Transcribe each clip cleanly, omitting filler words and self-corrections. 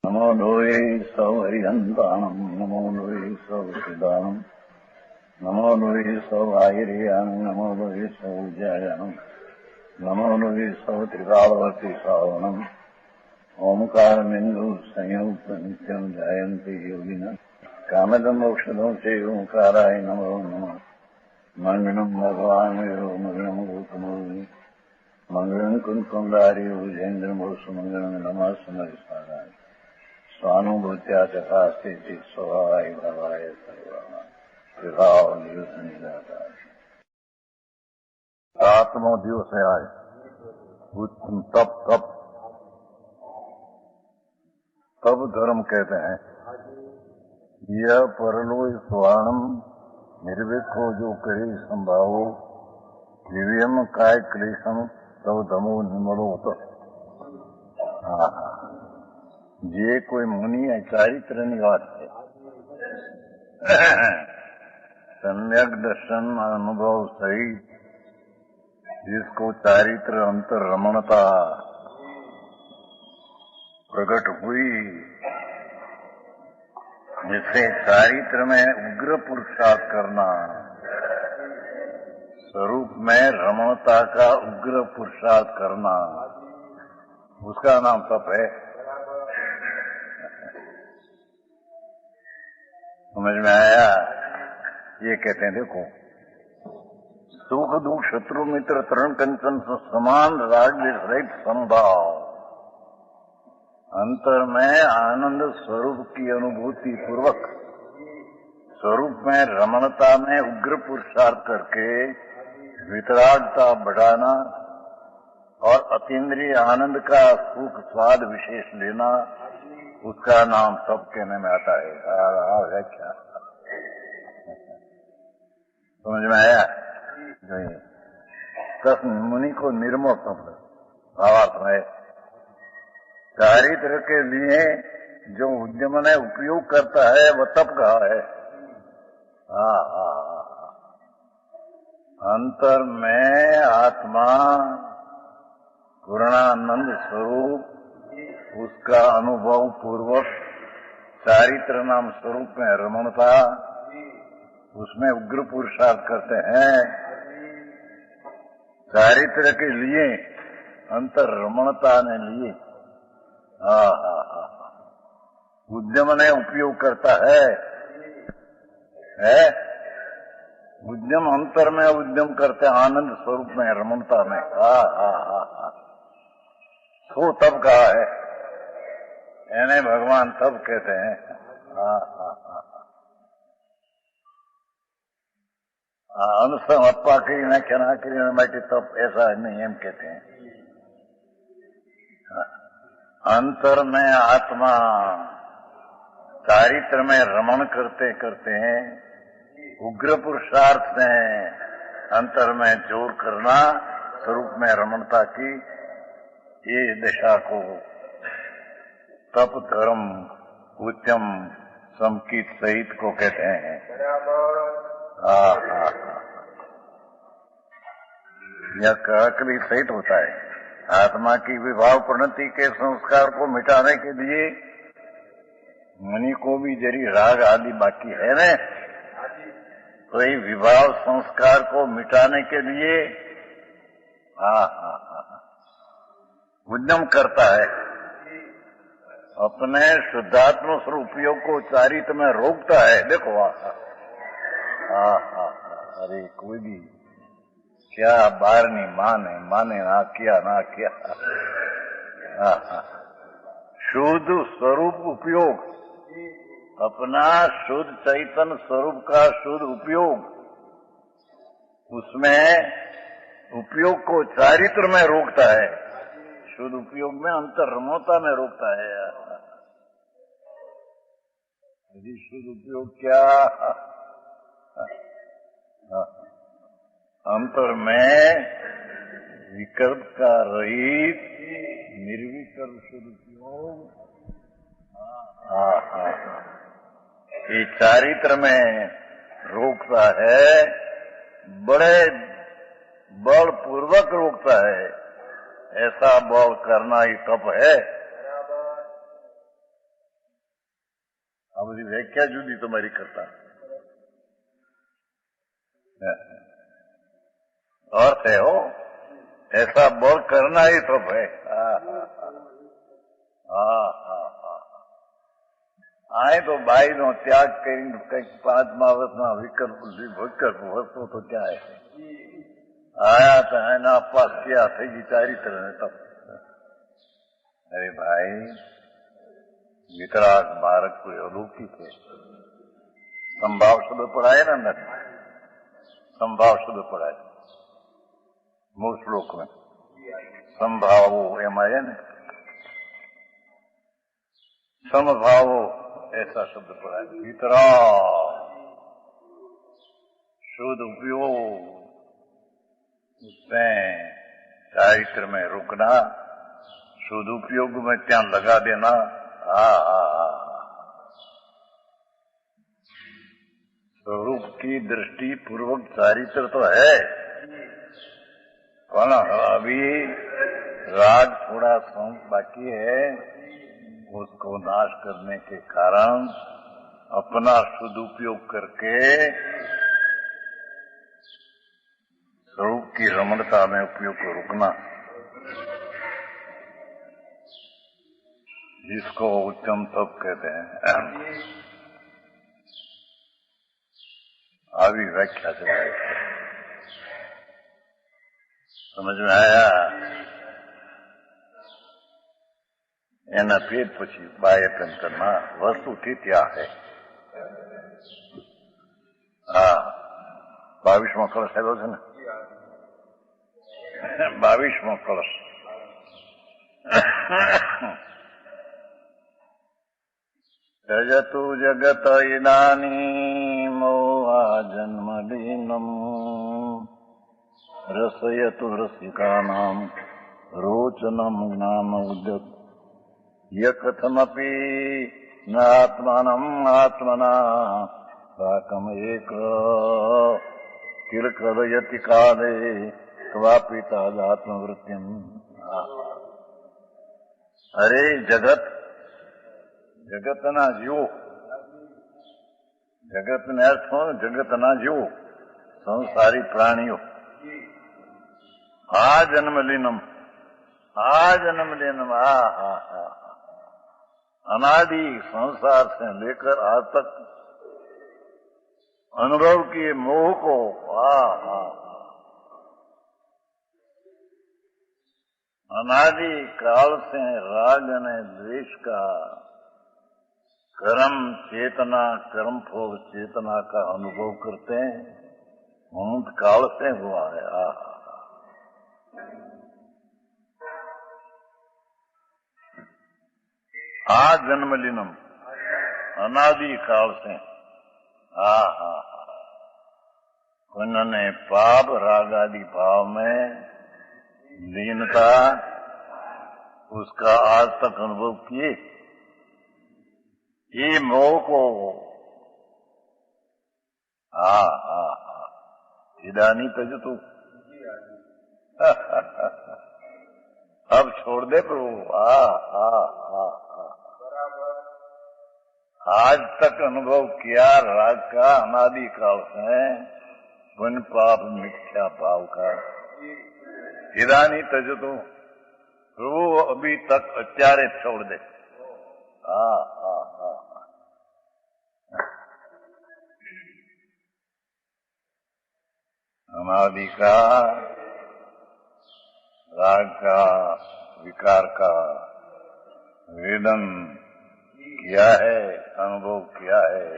नमो लोये सौहरिहन्तानम् नमो लोये सौसिदानम् नमो लोये सौभागिर्यानम् नमो लोये सौजायानम् नमो लोये सौत्रिकालवती सावनम् ओंकारमिन्दु संयुक्त नित्यम् जायन्ति योगिनः कामदम् मोक्षदम् च ओंकाराय नमो नमः मङ्गलम् भगवान् वीरो मङ्गलम् गौतमोऽपि मङ्गलम् कुन्कुमधारी भुजेन्द्रमोसुमङ्गलम् नमः समरिसाराय स्वानुभूत्या चकास्ते स्वभावाय भवाय सर्वभाव निजाता। सातवां दिवस है आज। तप धर्म कहते हैं। यह परलोय स्वाणम निर्विको जो करे संभावो दिव्यम काय क्लेशम तब धमो निमलो तो। ये कोई मुनि है चारित्र निवास है। सम्यक दर्शन अनुभव सहित जिसको चारित्र अंतर रमणता प्रकट हुई, जिससे चारित्र में उग्र पुरुषार्थ करना, स्वरूप में रमणता का उग्र पुरुषार्थ करना, उसका नाम तप है। समझ में आया? ये कहते हैं देखो, सुख दुख शत्रु मित्र तरण कंचन समान राग रहित समभाव, अंतर में आनंद स्वरूप की अनुभूति पूर्वक स्वरूप में रमणता में उग्र पुरुषार्थ करके वितरागता बढ़ाना और अतीन्द्रिय आनंद का सुख स्वाद विशेष लेना, उसका नाम तप कहने में आता है। है क्या? समझ में आया? तप मुनि को निर्मोह शब्द भावार्थ है। चारित्र के लिए जो उद्यम ने उपयोग करता है वह तप कहा है। अंतर में आत्मा पूर्णानंद स्वरूप, उसका अनुभव पूर्वक चारित्र नाम स्वरूप में रमणता, उसमें उग्र पुरुषार्थ करते हैं। चारित्र के लिए अंतर रमणता ने लिए उद्यम ने उपयोग करता है। उद्यम अंतर में उद्यम करते आनंद स्वरूप में रमणता में। तो तब कहा है, यानी भगवान तब कहते हैं। अनुसम अप्पा करी न क्षणा करी न माटी तप, ऐसा नहीं हम कहते हैं। अंतर में आत्मा चारित्र में रमण करते करते हैं, उग्र पुरुषार्थ में अंतर में जोर करना, स्वरूप में रमणता की, ये दशा को तप धर्म उच्चम समकित सहित को कहते हैं। यह काकली सहित होता है। आत्मा की विभाव प्रणति के संस्कार को मिटाने के लिए मुनि को भी जरी राग आदि बाकी है न, तो ये विभाव संस्कार को मिटाने के लिए उद्यम करता है। अपने शुद्धात्म स्वरूप उपयोग को चारित्र में रोकता है। देखो अरे कोई भी क्या बार नहीं माने ना किया शुद्ध स्वरूप उपयोग, अपना शुद्ध चैतन्य स्वरूप का शुद्ध उपयोग, उसमें उपयोग को चारित्र में रोकता है। शुद्ध उपयोग में अंतर रमणता में रोकता है। यदि शुद्ध उपयोग क्या अंतर में विकल्प का रहित निर्विकल्प शुद्ध उपयोग, ये चारित्र में रोकता है, बड़े बल पूर्वक रोकता है। ऐसा बल करना ही तप है। બધી વ્યાખ્યા જુદી તમારી કરતા अर्थ है हो, ऐसा बोल करना ही तो भाई। आए तो बाई नो त्याग कहीं कहीं 5 વર્ષના વિકલ્પ વસ્તુ તો क्या है, आया तो है ना पास किया थे चारित्र ने तब। अरे भाई वितराग मार्ग कोई अलौकिक है। संभाव शब्द पढ़ाए ना नट, संभाव शब्द पढ़ाए मूल श्लोक में। संभावो एमा है ने समभावो ऐसा शब्द पढ़ाए। वितराग शुद्ध उपयोग, उसमें चारित्र में रुकना, शुद्ध उपयोग में क्या लगा देना। स्वरूप की दृष्टि पूर्वक चारित्र तो है, पर अभी राग थोड़ा बाकी है। उसको नाश करने के कारण अपना शुद्ध उपयोग करके स्वरूप की रमणता में उपयोग को रुकना, जिसको उच्चम तप कहते हैं। આવી વ્યાખ્યા છે, સમજ में आया? એના પેટ પછી બાહ્યતન કરना વસ્તુથી ત્યાં है। 22મો કળશ આવ્યો છે ને, 22મો કળશ। त्यजतु जगत इदानीमो जन्मलीनम् रसयतु रसिकानां रोचनं ज्ञानोदयम् यकथमपि न आत्मानम् आत्मना साकमेक किलकलयति काले क्वापि तादात्मवृत्तिम्। अरे जगत, જગતના જીવો, જગતને અર્થ જગતના જીવો, સંસારી પ્રાણીઓ। આ જન્મલીનમ, अनादि संसार से लेकर आज तक अनुभव किए मोह को, अनादि काल से राग ने द्वेष का कर्म चेतना, कर्म फल चेतना का अनुभव करते हैं, अनंत काल से हुआ है। जन्मलीनम, अनादि काल से। उन्होंने पाप राग आदि भाव में लीनता, उसका आज तक अनुभव किए। ये मोह को इदानी तज तू अब छोड़ दे प्रभु। आज तक अनुभव किया राग का अनादि काल से, पुण्य पाप मिथ्या भाव का। इदानी तज तू प्रभु अभी तक अत्यारे छोड़ दे। अनादि का, राग का, विकार का वेदन किया है, अनुभव किया है,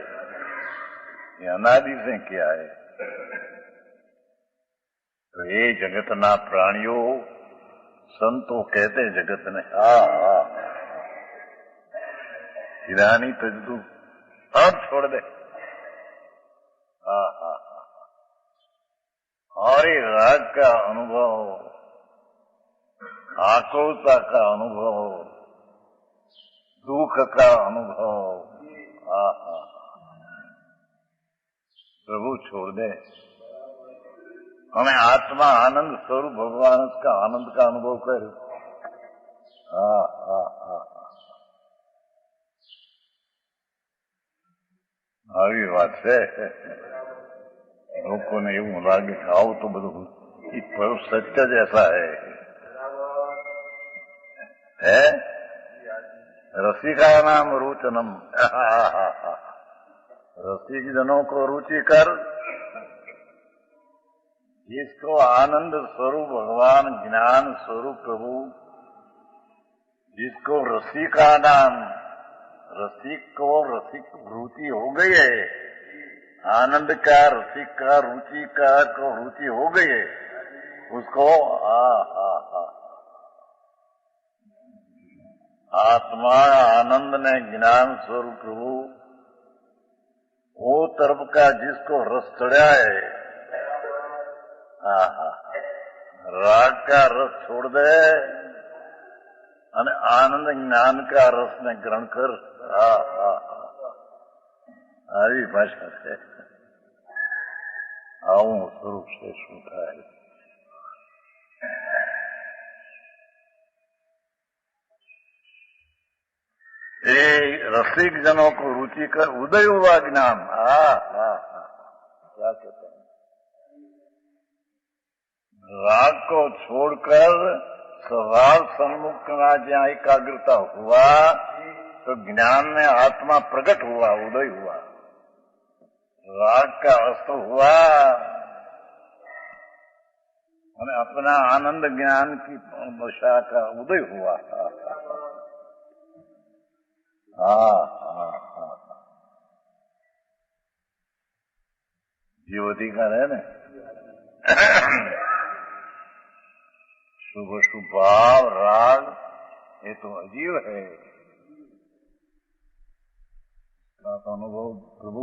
ये अनादि से किया है। तो ये जगतना प्राणियों, संतो कहते जगत ने इदानी तजदू, अब छोड़ दे। और ये राग का अनुभव, आकुलता का अनुभव, दुख का अनुभव, प्रभु छोड़ दे। हमें आत्मा आनंद स्वरूप भगवान का आनंद का अनुभव कर। આવી વાત છે. લોકોને એવું લાગે કે આવું તો બધું पर सत्य जैसा है रसिका नाम रुचनम रसिक जनों को रुचिकर जिसको आनंद स्वरूप भगवान ज्ञान स्वरूप प्रभु जिसको रसिका नाम रसिक को रसिक रुचि हो गई है आनंद का रसिक का रुचि का को रुचि हो गई है उसको आत्मा आनंद ने ज्ञान स्वरूप प्रभु वो तरफ का जिसको रस चढ़ा है राग का रस छोड़ दे અને આનંદ જ્ઞાન का रस ने ग्रहण कर આવી ભાષા છે આવું સ્વરૂપ છે શું થાય ये रसिक जनों को रुचि कर उदय हुआ ज्ञान क्या कहते हैं राग को छोड़कर स्वभाव सन्मुख का जहाँ एकाग्रता हुआ तो ज्ञान में आत्मा प्रकट हुआ उदय हुआ राग का अस्त हुआ और अपना आनंद ज्ञान की दशा का उदय हुआ जीवती का है ना शुभ शुभ भाव राग ये तो अजीव है इसका अनुभव प्रभु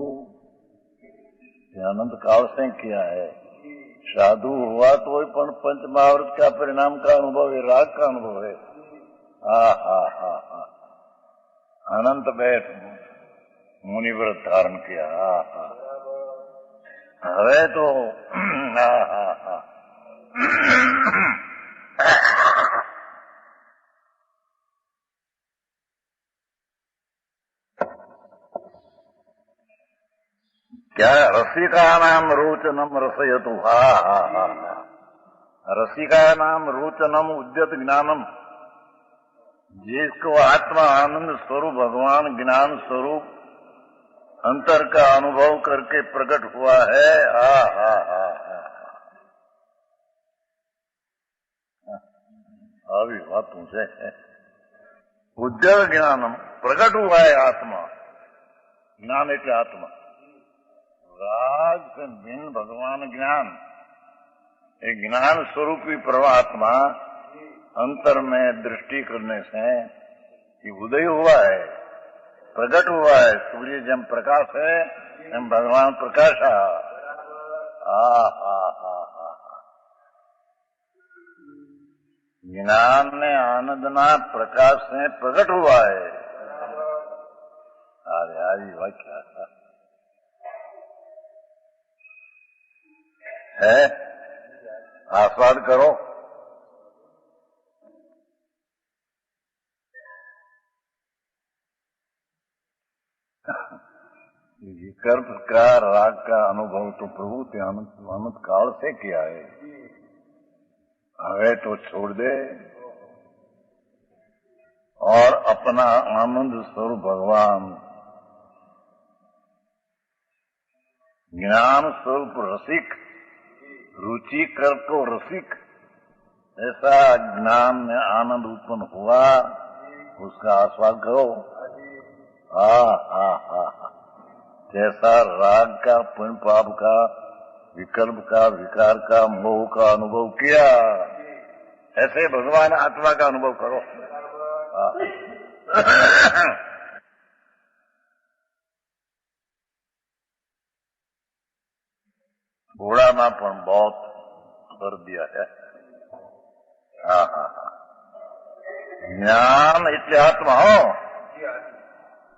अनंत काल से किया है साधु हुआ तो पंच महाव्रत का परिणाम का अनुभव है राग का अनुभव है अनंत बैठ मुनिव्रत धारण किया हवे तो क्या रसिका नाम रोचनम रसयतु रसिका नाम रोचनम उद्यत ज्ञानम जिसको आत्मा आनंद स्वरूप भगवान ज्ञान स्वरूप अंतर का अनुभव करके प्रकट हुआ है આવી વાતું છે ઉદ્યોગ જ્ઞાનમ પ્રગટ हुआ है आत्मा ज्ञान એટલે आत्मा राग से भिन्न भगवान ज्ञान एक ज्ञान स्वरूपी परमात्मा अंतर में दृष्टि करने से कि उदय हुआ है प्रकट हुआ है सूर्य जब प्रकाश है एम भगवान प्रकाश ज्ञान ने आनंद ना प्रकाश से प्रकट हुआ है अरे हरी वाक्य है आस्वाद करो विकल्प का राग का अनुभव तो प्रभु ते अनंत काल से किया है हवे तो छोड़ दे और अपना आनंद स्वरूप भगवान ज्ञान स्वरूप रसिक रुचि कर को रसिक ऐसा ज्ञान में आनंद उत्पन्न हुआ उसका आस्वाद करो जैसा राग का पुण्य पाप का विकल्प का विकार का मोह का अनुभव किया ऐसे भगवान आत्मा का अनुभव करो घोड़ा में पण बहुत कर दिया है ज्ञान એટલે आत्मा हो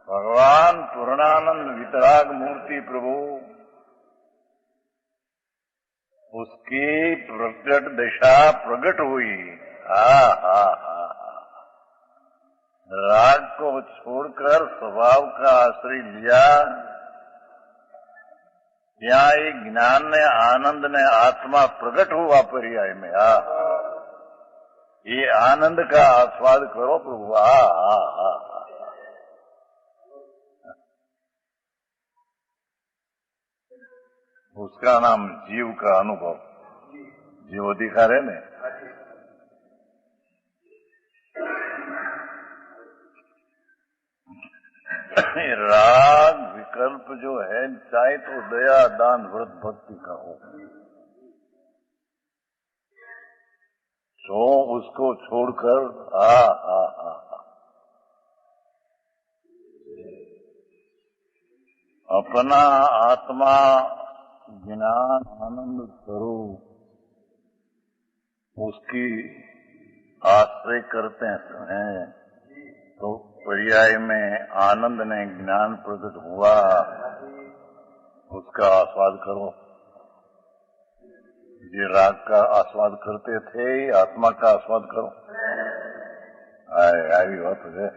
भगवान पूर्णानंद वितराग मूर्ति प्रभु उसकी प्रकट दशा प्रकट हुई राग को छोड़कर स्वभाव का आश्रय लिया ત્યાં એ જ્ઞાન ને આનંદ ને आत्मा प्रकट हुआ पर्याय में ये आनंद का आस्वाद करो प्रभु उसका नाम जीव का अनुभव जीव दिखा रहे ने राग विकल्प जो है चाहे तो दया दान व्रत भक्ति का हो तो उसको छोड़कर अपना आत्मा ज्ञान आनंद स्वरूप उसकी आश्रय करते हैं तो पर्याय में आनंद ने ज्ञान प्रकट हुआ उसका आस्वाद करो ये राग का आस्वाद करते थे आत्मा का आस्वाद करो आई बात है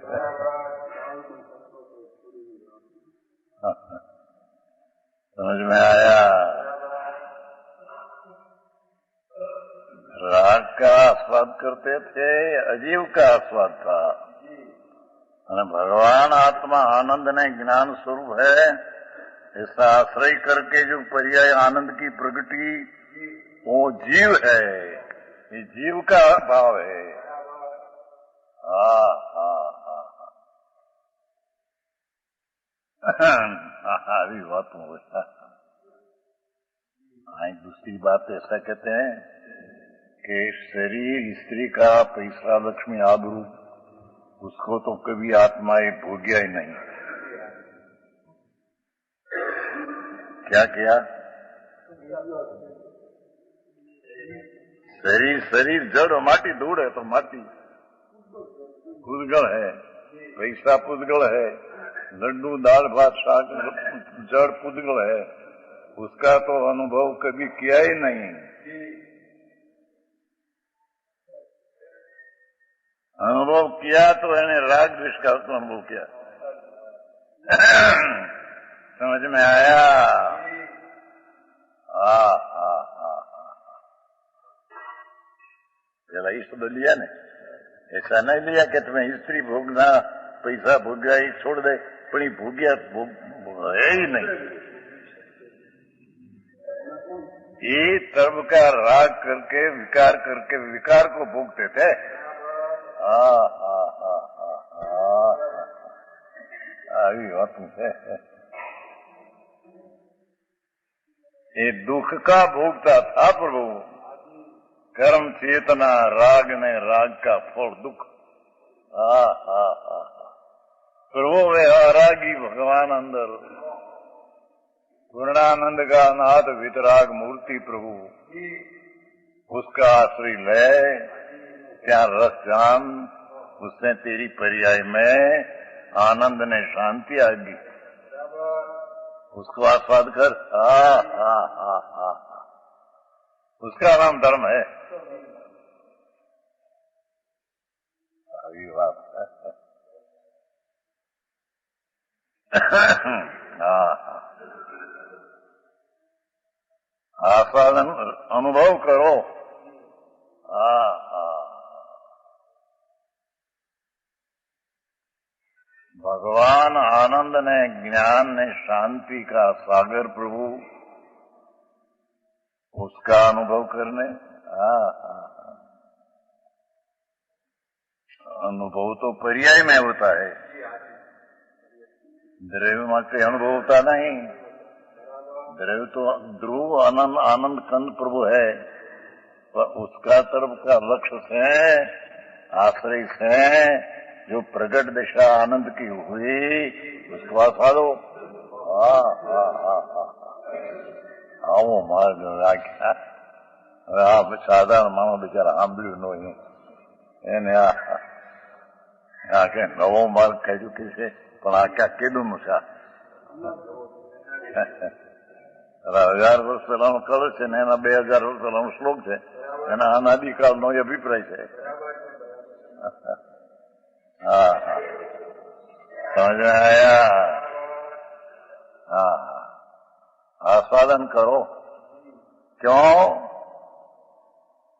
समझ में आया राग का आस्वाद करते थे अजीव का आस्वाद था અને भगवान आत्मा आनंद ने ज्ञान स्वरूप है ऐसा आश्रय करके जो पर्याय आनंद की प्रगति वो जीव है ये जीव का भाव है अभी बात हो दूसरी बात ऐसा कहते हैं कि शरीर स्त्री का पैसा लक्ष्मी आबरू उसको तो कभी आत्माएं भोग्या ही नहीं क्या किया शरीर जड़ माटी धूड़ है तो माटी पुद्गल है पैसा पुद्गल है लड्डू दाल भात शाक जड़ पुद्गल है उसका तो अनुभव कभी किया ही नहीं अनुभव किया तो मैंने राग द्वेष का अनुभव किया समझ में आया जरा इस तो लिया ने ऐसा नहीं लिया कि तुम्हें स्त्री भोगना पैसा भोग्या ही छोड़ दे पर भोग्या है ही नहीं ये तर्व का राग करके विकार को भोगते थे આવી વાત છે ये दुख का भोगता था प्रभु कर्म चेतना राग ने राग का फल दुख प्रभु वे रागी भगवान अंदर पूर्णानंद का नाथ वितराग मूर्ति प्रभु उसका आश्रय ले क्या रस जान उसने तेरी पर्याय में आनंद ने शांति आ गई उसको आस्वाद कर उसका नाम धर्म है अभी बात आस्वादन अनुभव करो भगवान आनंद ने ज्ञान ने शांति का सागर प्रभु उसका अनुभव करने अनुभव तो पर्याय में होता है द्रव्य में कोई अनुभव होता नहीं द्रव्य तो ध्रुव आनंद कंद प्रभु है पर उसका तरफ का लक्ष्य से आश्रय से जो प्रगट दिशा आनंद की हुई उसको आस्वादो आओ मार्ग राख्या आप साधारण मानो बिचारा सांभळ्યું नहीं એને આ કે નવો માર્ગ કાઢ્યો કે છે પણ આ ક્યાં કેદુનું છે 1000 વર્ષ પહેલાનો કળશ છે ને એના 2000 વર્ષ પહેલાનો શ્લોક છે એના અનાદિકાળનો અભિપ્રાય છે समझ में आया आस्वादन करो। क्यों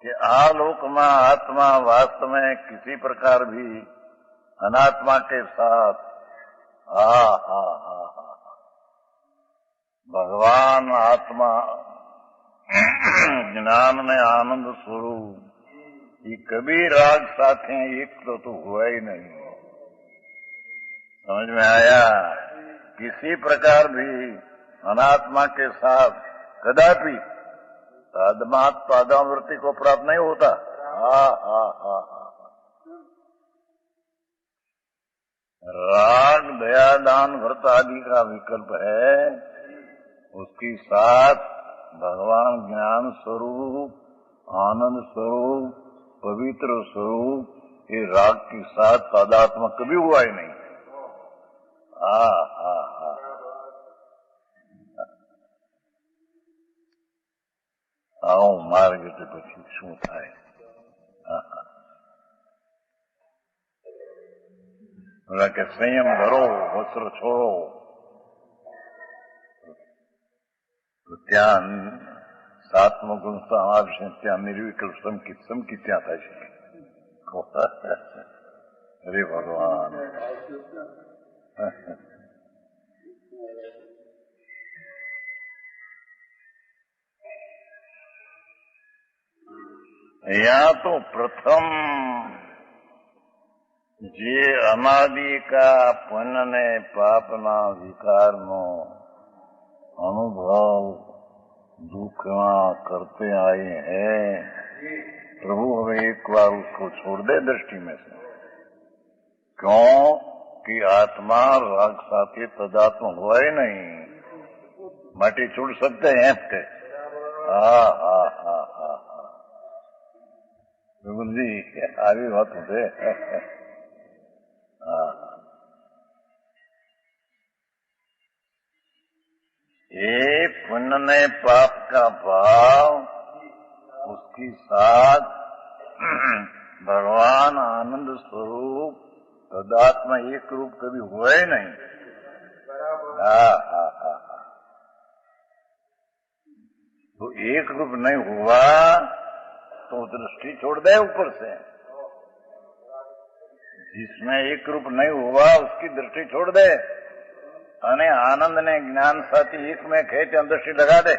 कि आलोक में आत्मा वास्तव में किसी प्रकार भी अनात्मा के साथ भगवान आत्मा ज्ञान में आनंद स्वरूप ये कभी राग साथ एक तो हुआ ही नहीं। समझ में आया? किसी प्रकार भी अनात्मा के साथ कदापि पादामृति को प्राप्त नहीं होता। राग दया दान व्रत आदि का विकल्प है, उसके साथ भगवान ज्ञान स्वरूप आनंद स्वरूप पवित्र स्वरूप ये राग के साथ तादात्म्य कभी हुआ ही नहीं। आओ मार्ग के પછી શું થાય? કે સંયમ ધરો વસ્ત્ર છોડો તો ત્યાં સાતમો ગુણ આવશે, ત્યાં નિર્વિકલ્પ સમકી ત્યાં થાય છે। અરે ભગવાન, यहाँ तो प्रथम जे अनादि का पुण्य ने पापना विकार नो अनुभव दुख करते आए हैं, प्रभु हमें एक बार उसको छोड़ दे दृष्टि में से। क्यों कि आत्मा राग साथी तदात्म हुआ ही नहीं, माटी छोड़ सकते हैं के। बिल्कुल जी, આવી વાત છે। ये पुण्य ने पाप का भाव उसके साथ भगवान आनंद स्वरूप तदात्मा एक रूप कभी हुआ ही नहीं। तो एक रूप नहीं हुआ तो दृष्टि छोड़ दे ऊपर से। जिसमें एक रूप नहीं हुआ उसकी दृष्टि छोड़ दे, अने आनंद ने ज्ञान साथी एक में खेच दृष्टि लगा दे।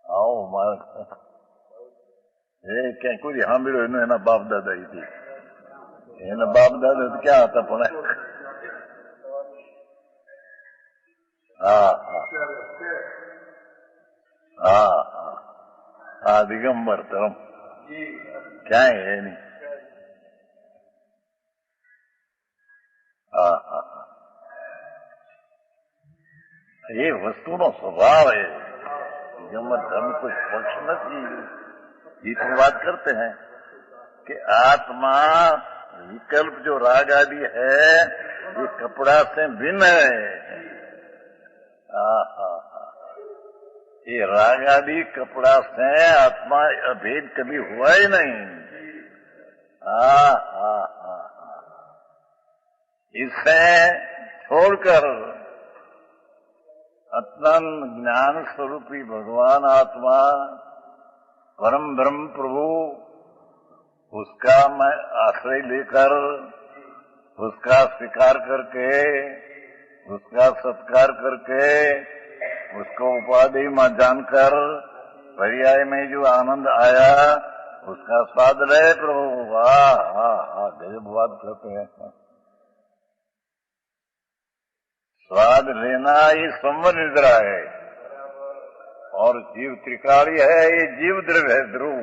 आओ मार क्या कुछ સાંભળ્યો એનું એના બાપ દાદા હતી, એના બાપ દાદા ક્યાં હતા પણ दिगंबर धर्म क्या है नहीं। ये वस्तु नो स्वभाव है। दिगंबर धर्म कोई पक्ष नहीं। ये तो बात करते हैं कि आत्मा विकल्प जो राग आदि है ये कपड़ा से भिन्न है। ये राग आदि कपड़ा से आत्मा अभेद कभी हुआ ही नहीं। इसे छोड़कर अतन ज्ञान स्वरूपी भगवान आत्मा परम ब्रह्म प्रभु उसका मैं आश्रय लेकर उसका स्वीकार करके उसका सत्कार करके उसको उपाधि में जानकर पर्याय में जो आनंद आया उसका स्वाद ले प्रभु। गजब बात करते हैं। स्वाद लेना ये संवर निद्रा है और जीव त्रिकाली है, ये जीव द्रव्य है, ध्रुव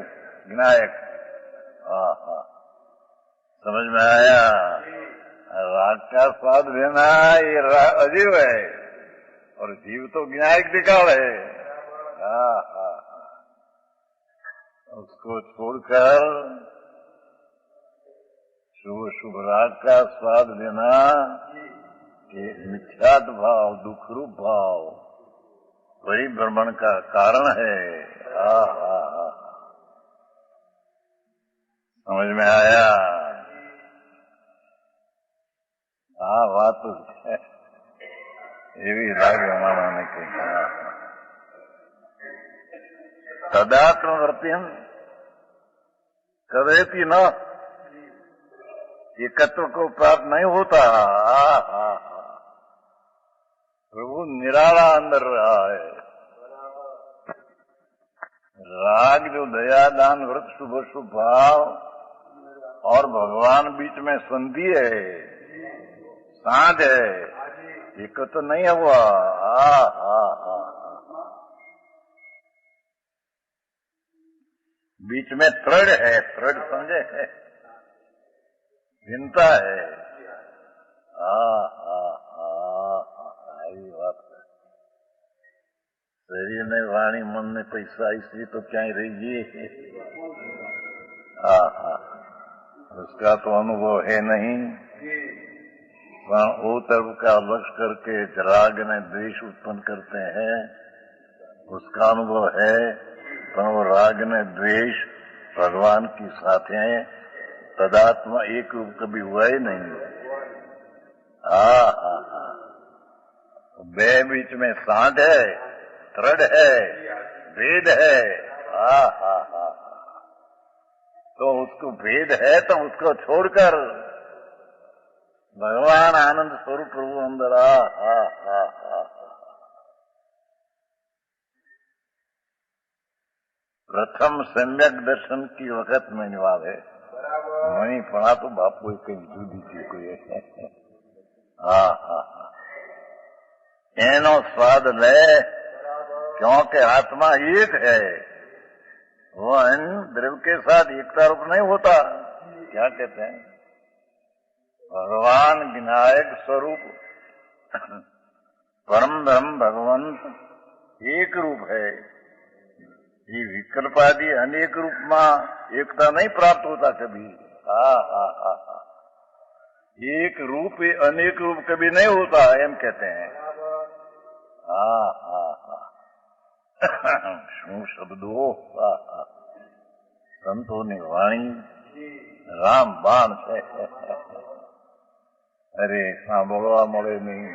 विनायक। समझ में आया? राग का स्वाद लेना ये अजीव है और जीव तो विनायक दिखाव है। उसको छोड़कर शुभ शुभ राग का स्वाद लेना ये मिथ्यात्व भाव दुख रूप भाव परिभ्रमण का कारण है। समझ में आया? बात तो એવી રાગ રમાણાને કહી. तदात्मवर्ती कदेती न एकत्व को प्राप्त नहीं होता. प्रभु निराला अंदर रहा है. राग जो दया दान व्रत शुभ शुभ भाव और भगवान बीच में संधि है, साध है, एकत्व नहीं हुआ. बीच में त्रण है. त्रण समझे है, भिन्नता है. આવી વાત છે. શરીર ને વાણી મન ને પૈસા इसलिए तो क्या ही रहिए. उसका तो अनुभव है नहीं. वो तरफ का लक्ष्य करके राग ने द्वेष उत्पन्न करते हैं, उसका अनुभव है. पर वो राग ने द्वेष भगवान की साथे तदात्मा एक रूप कभी हुआ ही नहीं. बे बीच में सांध है, दृढ़ है, भेद है. तो उसको भेद है तो उसको छोड़कर भगवान आनंद स्वरूप प्रभु अंदर प्रथम सम्यक दर्शन की वक्त में निवाद है. वही पढ़ा तो बापू कई जूदी थी कोई. एनो स्वाद ले क्योंकि आत्मा एक है. वो अन्य द्रव्य के साथ एकता रूप नहीं होता. क्या कहते हैं? भगवान विनायक स्वरूप परम ब्रह्म भगवंत एक रूप है. ये विकल्प आदि अनेक रूप में एकता नहीं प्राप्त होता कभी. एक रूप अनेक रूप कभी नहीं होता एम कहते हैं. શું શબ્દો! સંતોની વાણી રામ બાણ છે. અરે સાંભળવા મળે નહીં.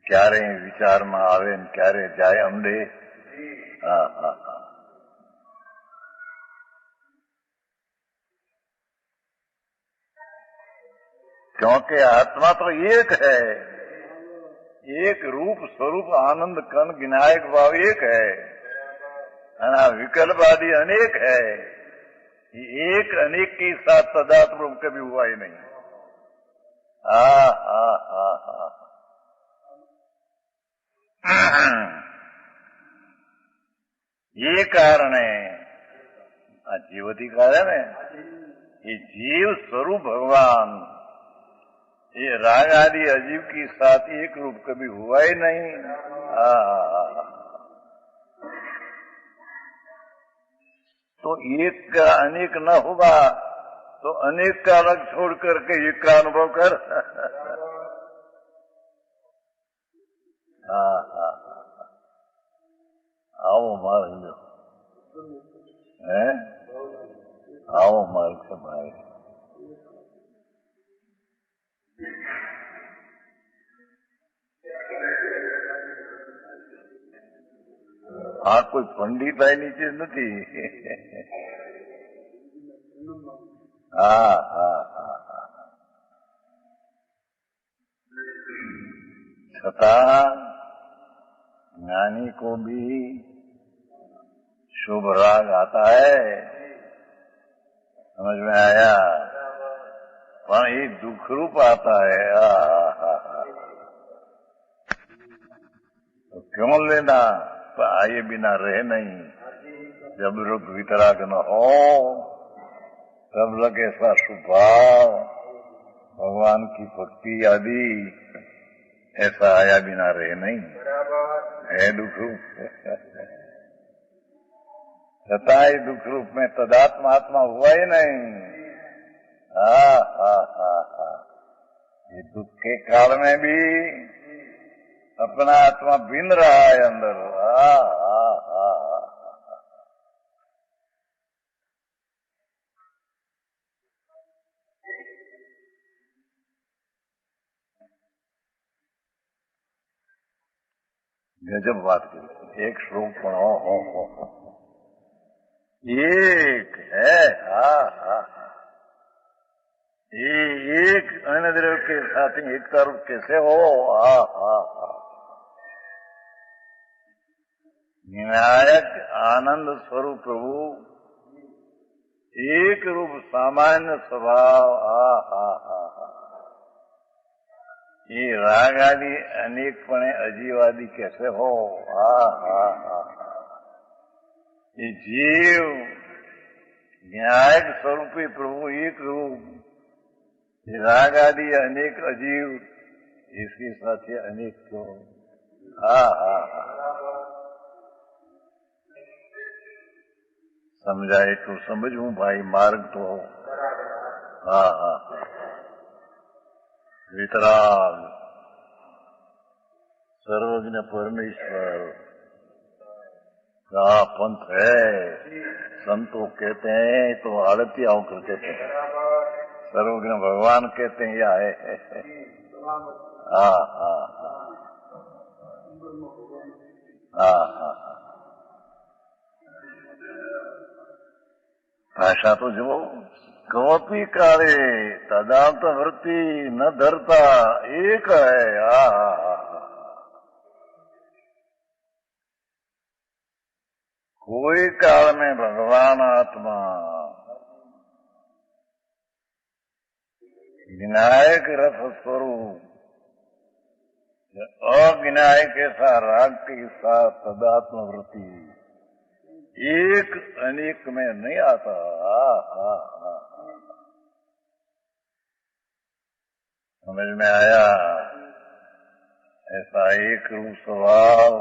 ક્યારે વિચારમાં આવે ને ક્યારે જાય અમડે. क्योंकि आत्मा तो एक है. एक रूप स्वरूप आनंद कन विनायक भाव एक है. विकल्प आदि अनेक है. एक अनेक के साथ तदात्म रूप कभी हुआ ही नहीं. ये कारण है. जीवती कारण है. ये जीव स्वरूप भगवान ये राग आदि अजीव के साथ एक रूप कभी हुआ ही नहीं. तो एक का अनेक न होगा तो अनेक का अलग छोड़ करके एक का अनुभव कर. आओ मार्ग है. आओ मार्ग से भाई. कोई पंडित आई नीचे नहीं. छता ज्ञानी को भी शुभ राग आता है. समझ में आया? पर ये दुख रूप आता है. तो क्यों लेना? आए बिना रहे नहीं. जब लोग वितराग न हो तब लग ऐसा स्वभाव भगवान की भक्ति आदि ऐसा आया बिना रहे नहीं. है दुख रूप. छताई दुख रूप में तदात्मा आत्मा हुआ ही नहीं. ये दुख के काल में भी अपना आत्मा भिन्न रहा है अंदर. गजब बात की, एक श्लोक पण हो एक है। हा ये एक अन्य द्रव्य के साथ एक तरफ कैसे हो? हा विनायक आनंद स्वरूप प्रभु एक रूप सामान्य स्वभाव। ये राग आदि अनेकपणे अजीवादि कैसे हो? ये जीव विनायक स्वरूपी प्रभु एक रूप, ये राग आदि अनेक अजीव, इसके साथ ही अनेक क्यों? समझाए तो समझूं भाई, मार्ग तो हो। वितराग सर्वज्ञ परमेश्वर का पंथ है। संतों कहते हैं तो आड़तियाओं को कहते हैं, सर्वज्ञ भगवान कहते हैं या है। भाषा तो जो कवपी काले तदांत वृत्ति न धरता एक है। कोई काल में भगवान आत्मा विनायक रस स्वरूप अविनायक ऐसा राग के साथ तदात्म वृत्ति एक अनेक में नहीं आता। समझ में आया? ऐसा एक रूप स्वभाव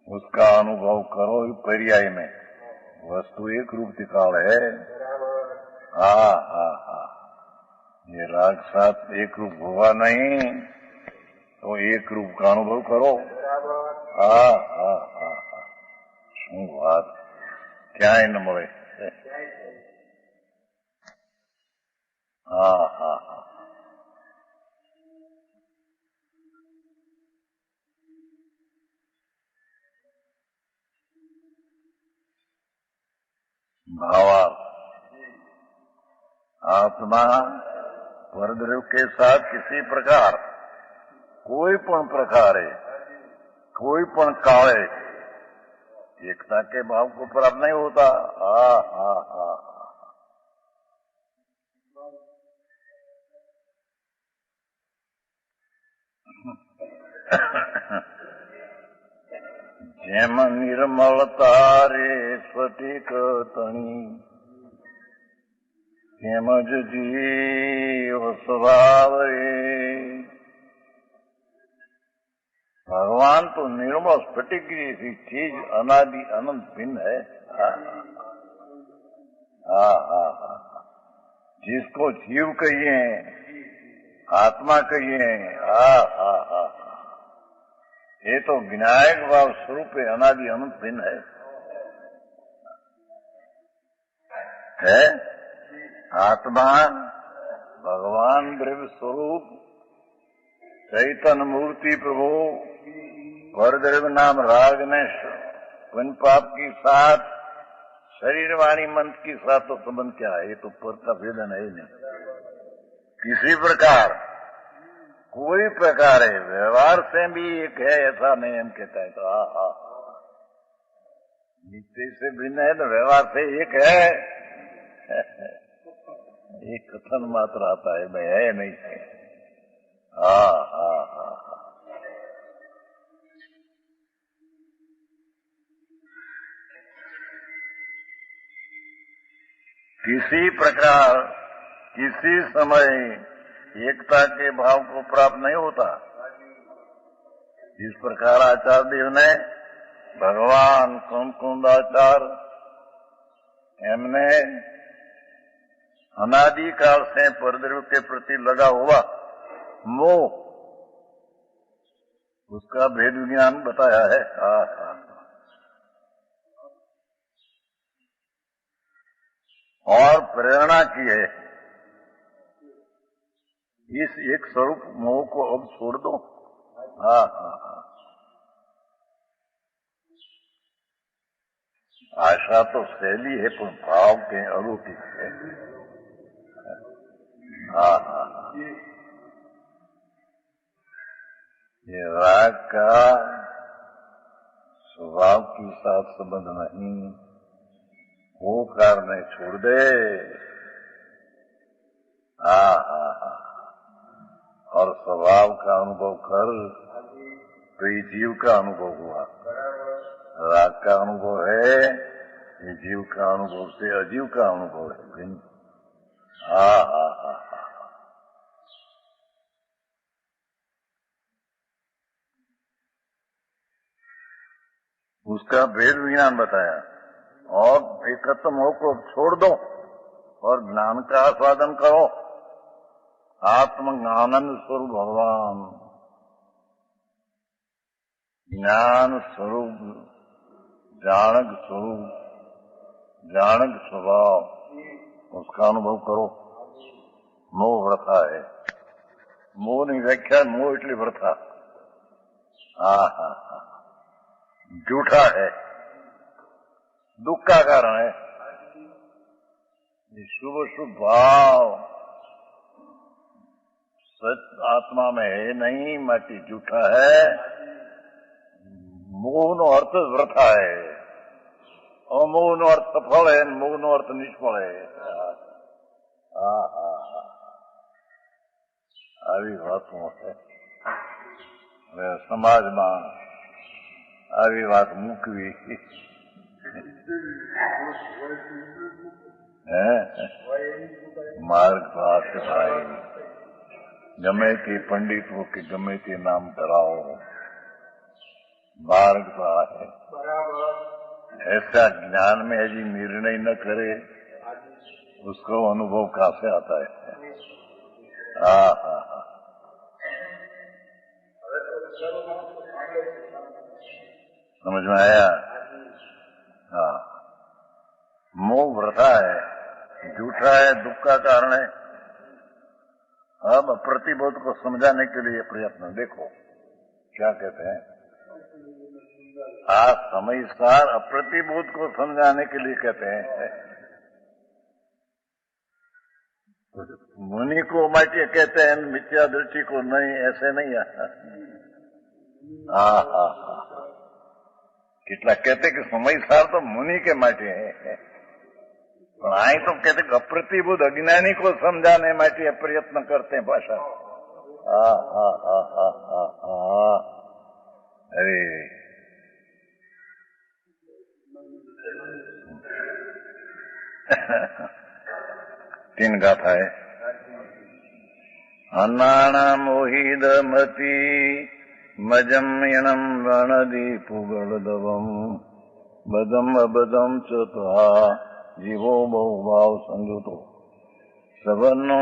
उसका अनुभव करो पर्याय में, वस्तु एक रूप दिखाड़ है। ये राग साथ एक रूप हुआ नहीं तो एक रूप का अनुभव करो। શું વાત, ક્યાંય ન મળે। भावार्थ, आत्मा परद्रव्य के साथ किसी प्रकार, कोई पण प्रकारे, कोई पण काले एकता के भाव को प्राप्त नहीं होता। જેમ નિર્મળતા રે સ્ફટિક તણી, તેમજ જીવ સ્વભાવ રે। भगवान तो निर्मल स्फटिक की चीज अनादि अनंत भिन्न है। जिसको जीव कहिए, आत्मा कहिए, ये तो विनायक भाव स्वरूप अनादि अनंत भिन्न है। आत्मा भगवान द्रव्य स्वरूप चैतन्य मूर्ति प्रभु परद्रव्य नाम राग ने पुण्य पाप के साथ शरीर वाणी मन के साथ तो संबंध क्या है? ये तो पर का भेदन है ही नहीं। किसी प्रकार कोई प्रकार है, व्यवहार से भी एक है ऐसा नहीं हम कहता है। तो नित्य से भिन्न है तो व्यवहार से एक है। एक कथन मात्र आता है, मैं है नहीं है। किसी प्रकार किसी समय एकता के भाव को प्राप्त नहीं होता। इस प्रकार आचार्य देव ने भगवान कुंदाचार्य एमने अनादि काल से परद्रव्य के प्रति लगा हुआ मोह, उसका भेद विज्ञान बताया है। और प्रेरणा की है, इस एक स्वरूप मोह को अब छोड़ दो। हाँ हाँ हाँ। आशा तो शैली है पर भाव के अलौकिक है। हाँ हाँ हाँ। ये राग का स्वभाव के साथ संबंध नहीं, वो कारण छोड़ दे। हाँ हाँ हाँ। और स्वभाव का अनुभव कर तो ये जीव का अनुभव हुआ। राग का अनुभव है, ये जीव का अनुभव से अजीव का अनुभव है भिन्न। हाँ हाँ हाँ हाँ। उसका भेद विज्ञान बताया और एकत्व मोह को छोड़ दो और ज्ञान का आस्वादन करो। आत्म आनंद स्वरूप भगवान, ज्ञान स्वरूप, जानक स्वरूप, जानक स्वभाव, उसका अनुभव करो। मोह व्रथा है, मोह नहीं व्याख्या, मोह એટલે व्रथा। हाँ हाँ हाँ। झूठा है, दुख का कारण है। ये शुभ शुभ भाव सच आत्मा में है नहीं, माटी झूठा है। मोह नो अर्थ व्रथा है, अमोह नो अर्थ सफल है, मोह नो अर्थ निष्फળ है। हाँ हाँ हाँ। આવી વાતો છે સમાજમાં, આવી વાત મૂકવી માર્ગ પાસે ભાઈ, ગમે તે पंडित हो कि गमे ते नाम धराओ, मार्ग है। ऐसा ज्ञान में यदि निर्णय न करे उसको अनुभव कहाँ से आता है? हाँ हाँ हाँ। समझ में आया? हाँ। मोह व्रथा है, झूठा है, दुख का कारण है। अब प्रतिबोध को समझाने के लिए प्रयत्न देखो क्या कहते हैं। आज समय सार अप्रतिबोध को समझाने के लिए कहते हैं। मुनि को माटी कहते हैं, मिथ्या दृष्टि को नहीं, ऐसे नहीं आता। हाँ हाँ हाँ। कितना कहते कि समय सार तो मुनि के माटे है, आई तो कहते कि अप्रतिबोध अज्ञानी को समझाने माटे प्रयत्न करते हैं भाषा। हाँ हाँ हाँ हाँ हाँ हाँ। अरे तीन गाथा है। अन्नाना मोहिदमति मजम्यणम रणदीपुगलदवम बदम अबदम चतुहा जीवो बहुभाव संयुतो सबनो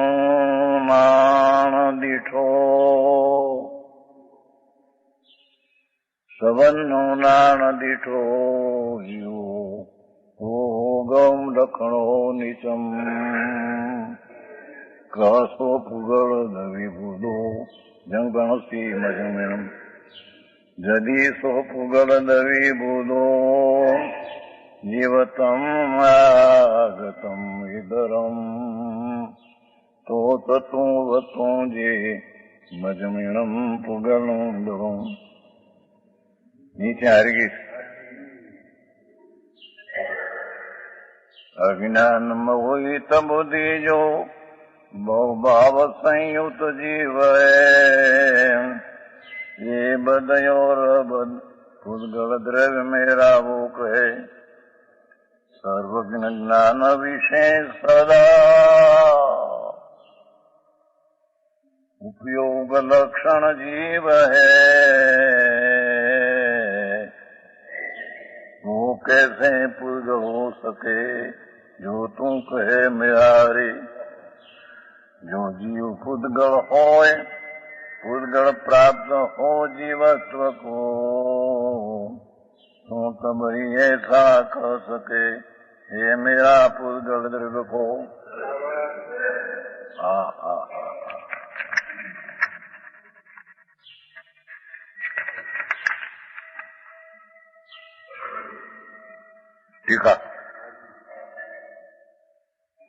नाण दीठो सबनो नाण दीठो जीवो भोगम लखणो नीचम कहसो पुगल दविबुदो जंगणसी मजमेणम जदि सो पुगल दविबुदो जीवतम आगतम इधरम तो ततु वतु जे मजमेणम पुगल दवम। नीचे हरगिस अज्ञान मोहित बुद्धि जो बहुभाव संयुक्त जीव है, ये बदयोर बद पुद्गल द्रव्य मेरा वो कहे सर्वज्ञ ज्ञान विशेष सदा उपयोग लक्षण जीव है, वो कैसे पुद्गल हो सके जो तू कहे म्यारे। जो जीव पुद्गल होए, पुद्गल प्राप्त हो जीवत्व को, तो तब ही ऐसा कह सके ये मेरा पुद्गल द्रव्य को। हाँ हाँ हाँ।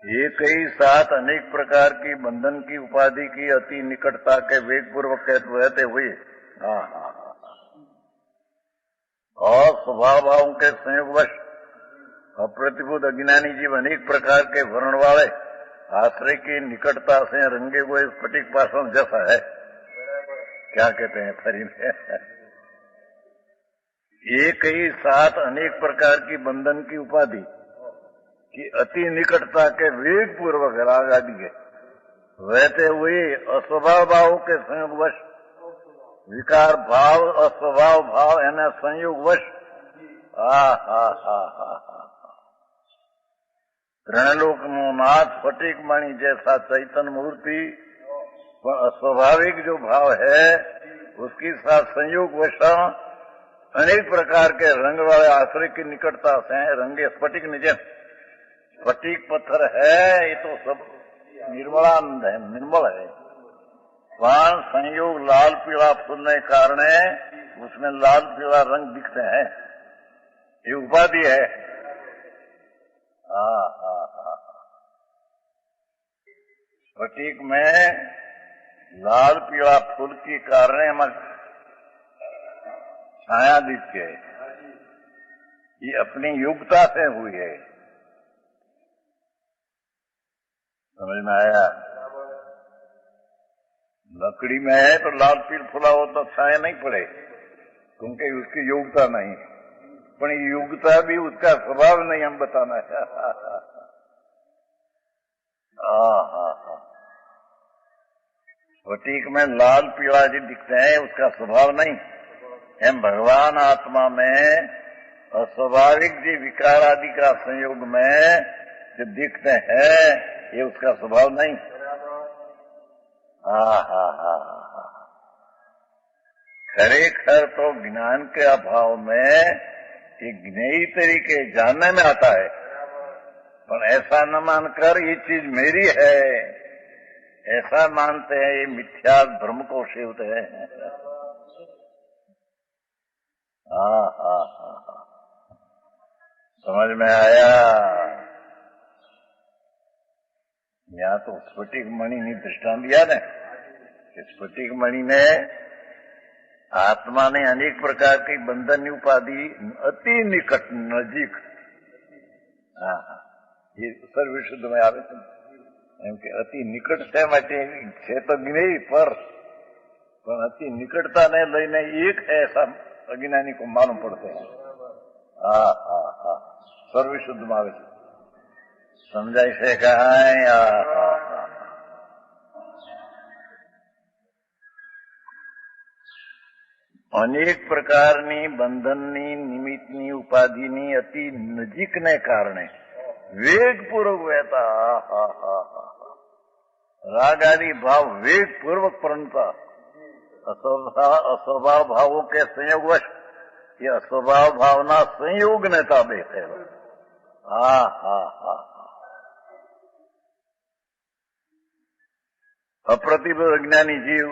एक ही साथ अनेक प्रकार की बंधन की उपाधि की अति निकटता के वेग पूर्वक रहते हुए और स्वभाव भावों के संयोगवश अप्रतिबुद्ध अज्ञानी जीव अनेक प्रकार के वर्ण वाले आश्रय की निकटता से रंगे हुए स्फटिक पाषाण जैसा है। क्या कहते हैं फरी में एक ही साथ अनेक प्रकार की बंधन की उपाधि की अति निकटता के वेग पूर्वक राग आदि के रहते हुए अस्वभाव भावों के संयोगवश विकार भाव अस्वभाव भाव यानी संयोगवश त्रिलोक नाथ स्फटिक मणि जैसा चैतन्य मूर्ति अस्वाभाविक जो भाव है उसकी साथ संयोग वशा अनेक प्रकार के रंग वाले आश्रय की निकटता से रंगे स्फटिक निजे स्फटिक पत्थर है, ये तो सब निर्मलानंद है, निर्मल है। वहां संयोग लाल पीला फूलने के कारण उसमें लाल पीला रंग दिखते हैं, ये उपाधि है। स्फटिक में लाल पीला फूल के कारण हमारे छाया दिखती है, ये अपनी युगता से हुई है। समझ में आया? लकड़ी में है तो लाल पील फुला हो तो छाया नहीं पड़े क्योंकि उसकी योग्यता नहीं, पर योग्यता भी उसका स्वभाव नहीं हम बताना है। स्फटिक में लाल पीला जो दिखते हैं उसका स्वभाव नहीं है। भगवान आत्मा में अस्वाभाविक जी विकार आदि का संयोग में जो दिखते हैं ये उसका स्वभाव नहीं। खरेखर तो ज्ञान के अभाव में ये ज्ञेय तरीके जानने में आता है, पर ऐसा न मानकर ये चीज मेरी है ऐसा मानते हैं, ये मिथ्या भ्रम को सेवते हैं। समझ में आया? यहाँ तो स्फटिक मणि ने दृष्टांत दिया ने, स्फटिक मणि ने आत्मा ने अनेक प्रकार की बंधन उपाधि अति निकट नजीक, ये सर्वशुद्ध में आवे एम के अति निकट से माटे છે તો નહીં पर अति निकटता ने लईने एक है ऐसा अज्ञानी को मालूम पड़ते हैं। सर्वशुद्ध में आवे समझाई से कहा। अनेक प्रकारनी बंधननी निमित्तनी उपाधिनी अति नजीकने कारणे वेगपूर्वक वहता राग आदि भाव वेग पूर्वक परंता अस्वभाव भावों के संयोगवश ये अस्वभाव भावना संयोग ने ताबे है। अप्रतिबुद्ध अज्ञानी जीव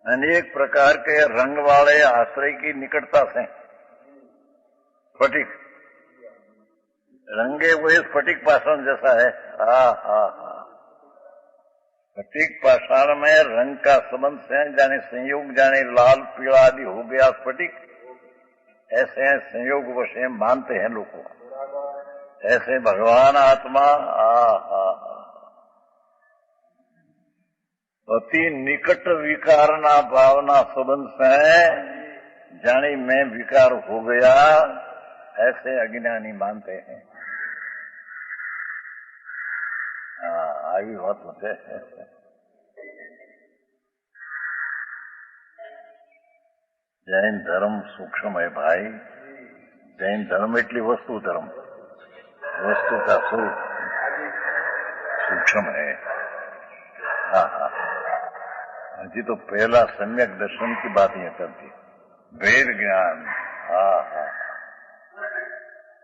अनेक प्रकार के रंग वाले आश्रय की निकटता से स्फटिक रंगे हुए स्फटिक पाषाण जैसा है। स्फटिक पाषाण में रंग का संबंध से जाने संयोग जाने लाल पीला आदि हो गया स्फटिक, ऐसे संयोग वश मानते हैं लोग। ऐसे भगवान आत्मा अति निकट विकारना भावना संबंध से जाने में विकार हो गया, ऐसे अज्ञानी मानते हैं। આવી વાત છે। જૈન ધર્મ સૂક્ષ્મ है भाई। जैन धर्म એટલે वस्तु धर्म, वस्तु का स्वरूप सूक्ष्म है। जी तो पहला सम्यक दर्शन की बात यह करती, वेद ज्ञान।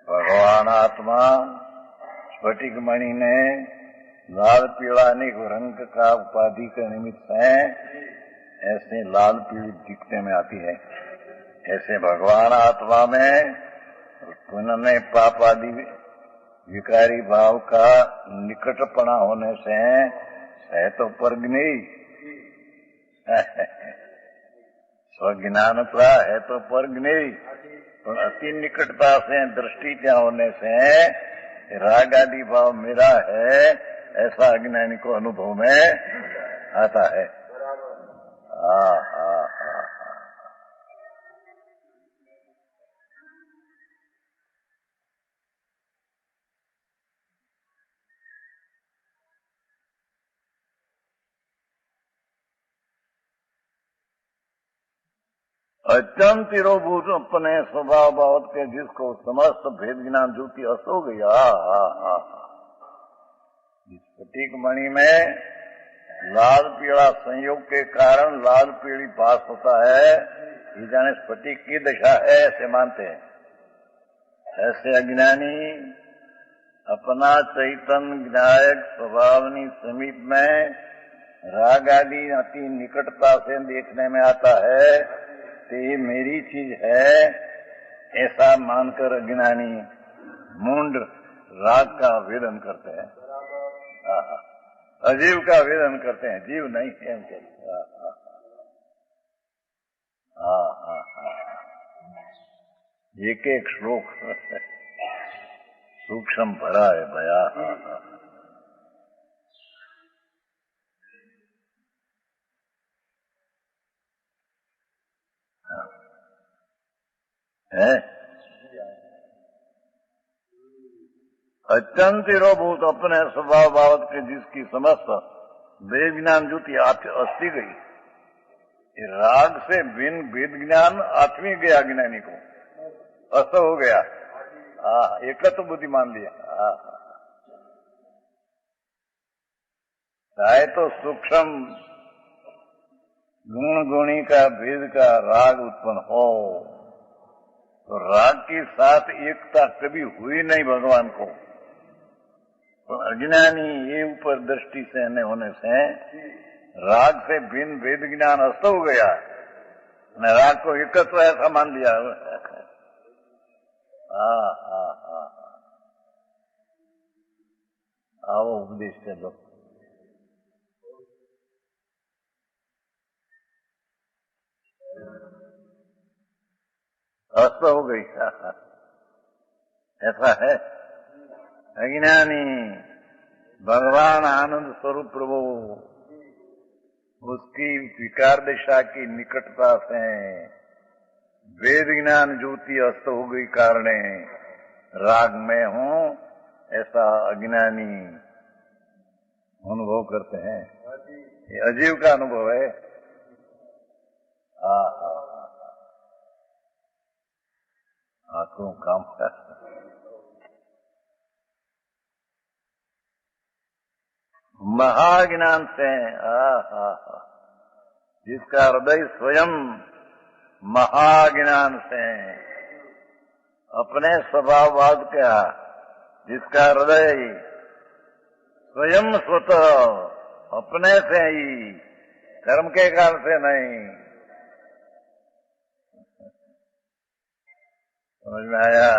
भगवान आत्मा स्फटिक मणि ने लाल पीला अनेक रंग का उपाधि के निमित्त है, ऐसे लाल पीली दिखने में आती है। ऐसे भगवान आत्मा में पुण्य पाप आदि विकारी भाव का निकटपना होने से है तो परग्नि, स्वज्ञानता है तो परग्नि, तो अति निकटता से दृष्टि क्या होने से राग आदि भाव मेरा है, ऐसा अज्ञानी को अनुभव में आता है। अत्यंत तिरोभूत अपने स्वभाव बावत के जिसको समस्त भेद ज्ञान ज्योति अस्त हो गया। इस स्फटिक मणि में लाल पीला संयोग के कारण लाल पीली पास होता है, ये जाने स्फटिक की दशा है, ऐसे मानते हैं। ऐसे अज्ञानी अपना चैतन्य विनायक स्वभावनी समीप में राग आदि अति निकटता से देखने में आता है, ये मेरी चीज है, ऐसा मानकर अज्ञानी मुंड राग का वेदन करते हैं, अजीव का वेदन करते हैं, जीव नहीं है उनके। एक एक श्लोक सूक्ष्म भरा है भया। है अत्यंत तिरोभूत अपने स्वभाव भावत के जिसकी समस्त वेद ज्ञान ज्योति अस्थि गई, राग से बिन वेद ज्ञान आत्मी गया, ज्ञानी को अस्त हो गया, एकत्व बुद्धि मान लिया। चाहे तो सूक्ष्म गुण गुणी का भेद का राग उत्पन्न हो, तो राग के साथ एकता कभी हुई नहीं भगवान को। तो अज्ञानी ये ऊपर दृष्टि से न होने से राग से भिन्न वेद ज्ञान अस्त हो गया, न राग को एकत्व ऐसा मान लिया। आओ उपदेश के लो। अस्त हो गई, ऐसा है। अज्ञानी भगवान आनंद स्वरूप प्रभु उसकी विकार दिशा की निकटता से वेद ज्ञान ज्योति अस्त हो गई कारणे राग में हूं, ऐसा अज्ञानी अनुभव करते हैं। ये अजीव का अनुभव है। आंखों काम महाज्ञान से जिसका हृदय स्वयं महाज्ञान से अपने स्वभाववाद का, जिसका हृदय स्वयं स्वतः अपने से ही, कर्म के कारण से नहीं। समझ में आया?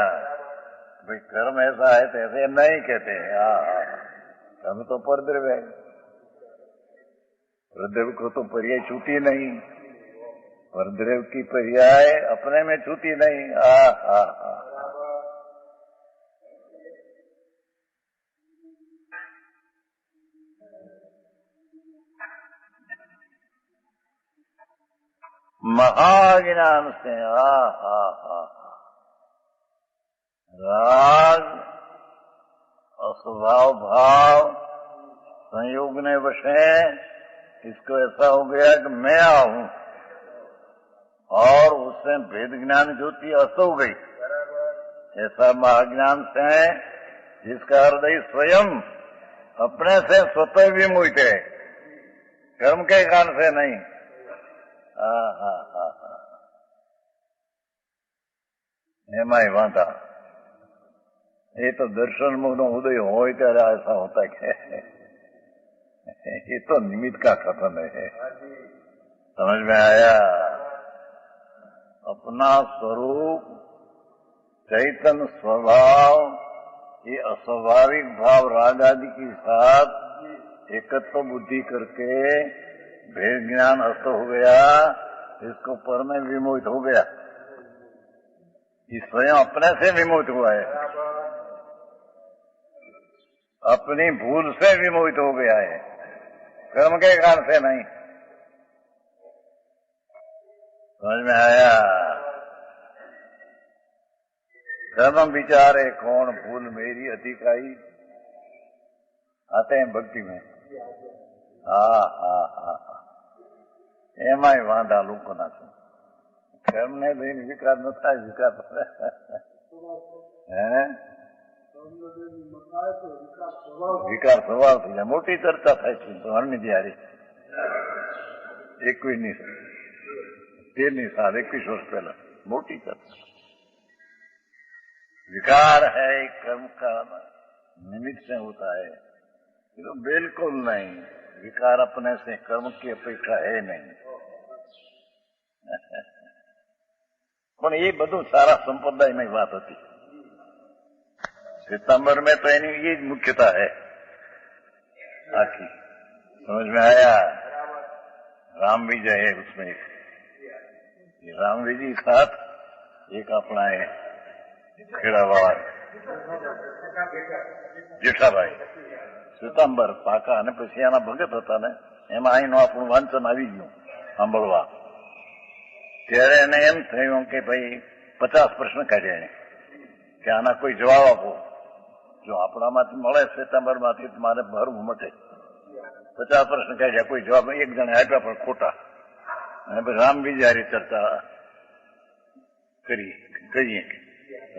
भाई कर्म ऐसा है तो ऐसे नहीं कहते। कर्म तो परद्रव्य है, परद्रव्य को तो पर्याय छूटी नहीं, परद्रव्य की पर्याय अपने में छूटी नहीं। महाज्ञान से राग स्वभाव भाव संयोग ने वशे इसको ऐसा हो गया कि मैं आऊं, और उससे भेद ज्ञान ज्योति अस्त हो गई। ऐसा महाज्ञान से जिसका हृदय स्वयं अपने से स्वतः विमुक्त है, कर्म के कारण से नहीं। એમાંય વાંધા એ તો દર્શન નો ઉદય હોય ત્યારે ऐसा होता है, ये तो निमित्त का कथन है। समझ में आया? अपना स्वरूप चैतन्य स्वभाव ये अस्वाभाविक भाव राग आदि के साथ एकत्व बुद्धि करके भेद ज्ञान अस्त हो गया, इसको पर में विमोहित हो गया। ये स्वयं अपने से विमोहित हुआ है, अपनी भूल से विमोहित हो गया है, कर्म के कारण से नहीं। समझ में आया? कर्म विचारे कौन भूल मेरी अधिकाई, आते हैं भक्ति में। એમાંય વાંધા લોકોના છે, કર્મને લઈને વિકાર ન થાય, વિકાર વિકાર સ્વભાવ થઈ જાય। મોટી ચર્ચા થાય છે હરની ત્યારે 21ની 13ની સાલ 21 વર્ષ પહેલા મોટી चर्चा। विकार है कर्म का निमित्त से होता है, तो बिल्कुल नहीं। विकार अपने से कर्म की अपेक्षा है नहीं। પણ એ બધું સારા સંપ્રદાયની વાત હતી। सितंबर में तो यानी ये मुख्यता है आखिर। समझ में आया? राम विजय है उसमें। ये राम विजय साथ एक अपना है खेड़ा वाला જેઠાભાઈ સિતંબર પાકા, અને પછી આના ભગત હતા ને, એમાં અહીંનું આપણું વાંચન આવી ગયું સાંભળવા। ત્યારે એને એમ થયું કે ભાઈ 50 પ્રશ્ન કાઢ્યા એને, કે આના કોઈ જવાબ આપો। જો આપણામાંથી મળે સિતંબરમાંથી મારે ભરવું મટે। 50 પ્રશ્ન કાઢ્યા, કોઈ જવાબ એક જણે આપ્યા પણ ખોટા। અને પછી રામ વિજયની ચર્ચા કરીએ।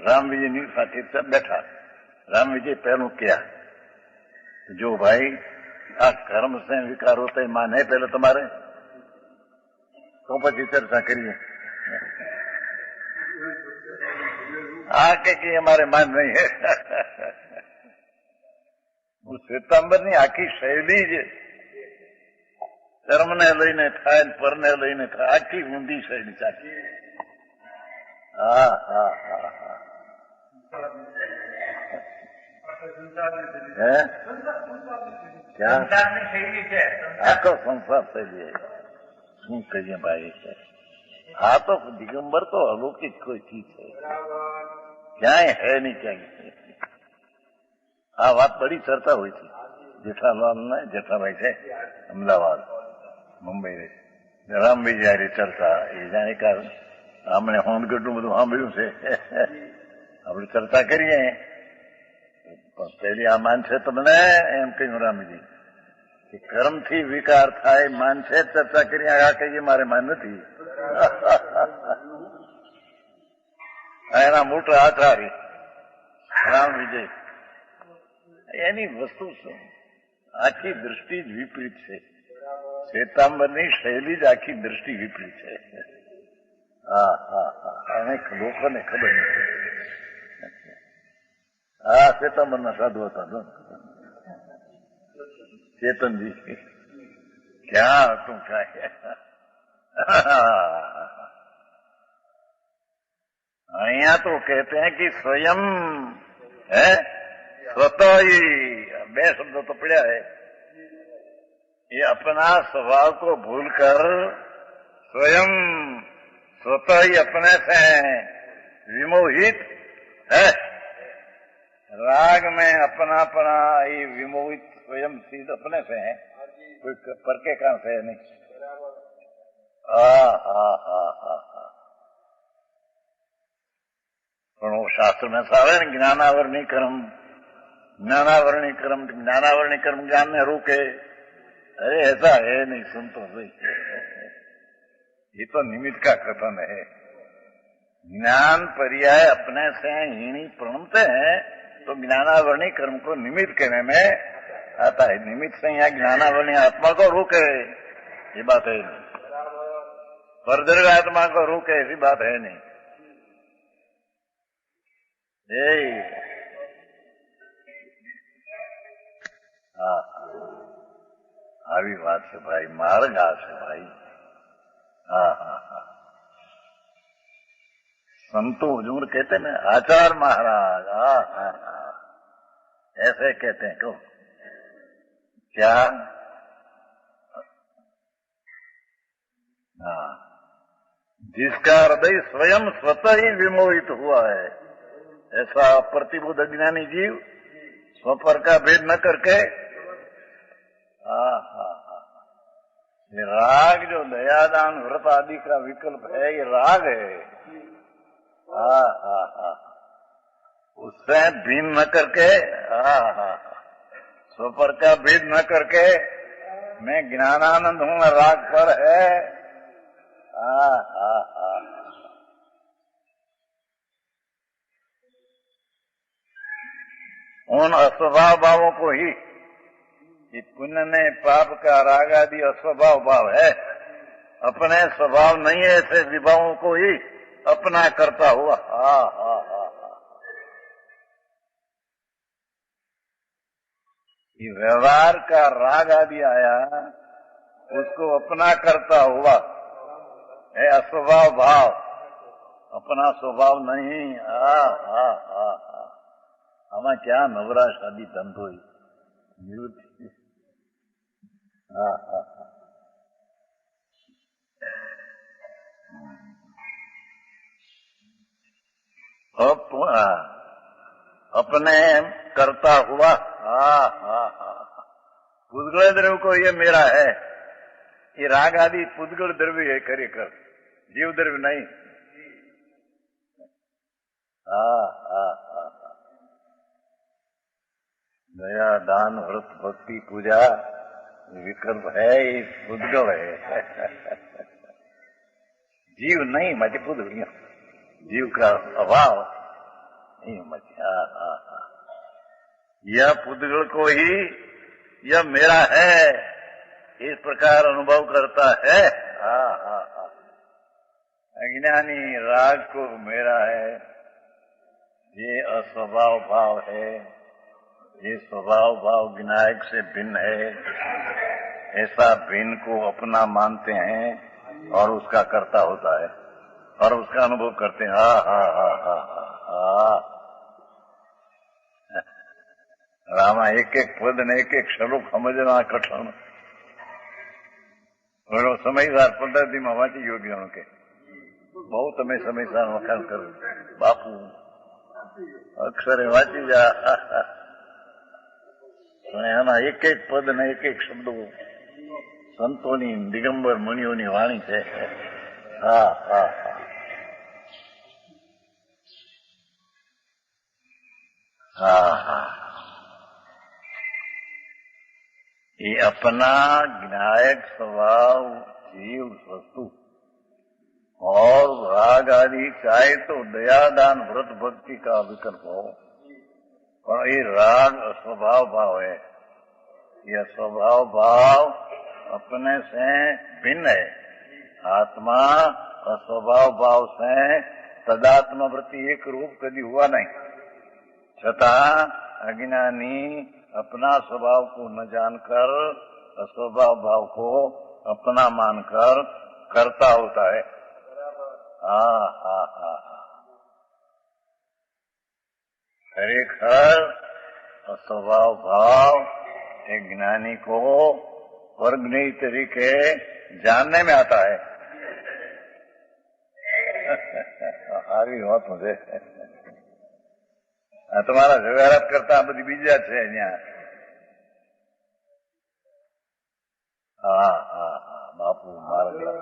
राम विजय ની સાથે बैठा। राम विजय पहलू क्या, जो भाई आ कर्म से विकार होता है मान है पहले तुम्हारे, तो પછી चर्चा करिए। कि हमारे मान नहीं है। सितंबરની આખી શૈલી જ કર્મને લઈને થાય, પરને લઈને થાય, આખી ઊંધી શૈલી ચાલી। क्या આ તો સંસાર શૈલી શું કહીએ ભાઈ? આ તો દિગંબર તો અલૌકિક કોઈ ચીજ છે, ક્યાંય है नहीं ક્યાંય। આ વાત બड़ी ચર્ચા હોય છે। જેઠાલાલ ને જેઠાભાઈ છે અમદાવાદ મુંબઈ રહે, રામ વિજયની ચર્ચા એ જાણે કારણ આપણે હોંદગઢનું બધું સાંભળ્યું છે। આપણે ચર્ચા કરીએ પહેલી આ માન છે તમને એમ કહ્યું રામજી કે કર્મથી વિકાર થાય, માન છે ચર્ચા કરીએ। આ કહીએ મારે માન નથી। એના મોટા આચાર્ય રામ વિજય, એની વસ્તુ શું, આખી દૃષ્ટિ જ વિપરીત છે। શ્વેતાંબરની શૈલી જ આખી દૃષ્ટિ વિપરીત છે। અનેક લોકોને ખબર નથી। શ્વેતાંબરના સાધુ હતા चेतन जी, क्या तुम क्या અહીંયા तो कहते हैं कि स्वयं है स्वतः ही, 2 शब्द तो पढ़ा है, ये अपना स्वभाव को भूलकर स्वयं स्वतः ही अपने से विमोहित है। राग में अपनापना ये विमोहित स्वयं सिद्ध अपने से है, कोई पर के कारण से नहीं। પણ શાસ્ત્ર में सारे ज्ञानावरणी कर्म, ज्ञानावरणी कर्म, ज्ञानावरणी कर्म ज्ञान ने रोके। अरे ऐसा है नहीं, सुन तो भाई, ये तो निमित्त का कथन है। ज्ञान पर्याय अपने से हीणी प्रणमते हैं तो ज्ञानावरणी कर्म को निमित्त कहने में आता है। निमित्त से यहाँ ज्ञानावरणी आत्मा को रोके ये बात है नहीं, परदर्ग आत्मा को रोके ऐसी बात है नहीं। આવી વાત છે ભાઈ, માર્ગ આ છે ભાઈ। संतो हजूर कहते ना आचार महाराज, ऐसे कहते हैं क्यों? क्या? हाँ, जिसका हृदय स्वयं स्वतः ही विमोहित हुआ है, ऐसा प्रतिबुद्ध अज्ञानी जीव स्वपर का भेद न करके, ये राग जो दयादान व्रत आदि का विकल्प है, ये राग है। उससे भिन्न न करके, स्वपर का भेद न करके मैं ज्ञानानंद हूँ, राग पर है। उन अस्वभाव भावों को ही, पुण्य ने पाप का राग आदि अस्वभाव भाव है, अपने स्वभाव नहीं है ऐसे विभावों को ही अपना करता हुआ। ये व्यवहार का राग आदि आया, उसको अपना करता हुआ है अस्वभाव भाव, अपना स्वभाव नहीं। हमें क्या नवरा शादी धंधो अपने करता हुआ। पुद्गल द्रव्य को ये मेरा है, ये राग आदि पुद्गल द्रव्य है, करे कर जीव द्रव्य नहीं। दया दान व्रत भक्ति पूजा विकल्प है, ये पुद्गल है। जीव नहीं मत पुद्गल, जीव का अभाव नहीं मत। यह पुद्गल को ही यह मेरा है इस प्रकार अनुभव करता है। अज्ञानी राग को मेरा है, ये अस्वभाव भाव है, ये स्वभाव भाव विनायक से भिन्न है, ऐसा भिन्न को अपना मानते हैं और उसका कर्ता होता है और उसका अनुभव करते हैं। रामा एक एक पद ने एक एक श्लोक समझना कठिन, સમયસાર પદ્ધતિમાં વાંચી યોગ્યનું કે બહુ તમે સમયસાર વખાણ કરો બાપુ, અક્ષરે વાંચી જા, એના એક એક પદ ને એક એક શબ્દો સંતોની દિગંબર મુનિઓની વાણી છે. ये अपना ज्ञायक स्वभाव जीव वस्तु और राग आदि चाहे तो दयादान व्रत भक्ति का विकल्प हो, पर ये राग स्वभाव भाव है, यह स्वभाव भाव अपने से भिन्न है. आत्मा स्वभाव भाव से तदात्मा वृत्ति एक रूप कभी हुआ नहीं, छता अज्ञानी अपना स्वभाव को न जानकर स्वभाव भाव को अपना मानकर करता होता है. खरेखर स्वभाव भाव एक ज्ञानी को वर्गनीय तरीके जानने में आता है. हारी होत मुझे તમારા વ્યવહાર કરતા આ બધી બીજા છે અહીંયા. બાપુ મારા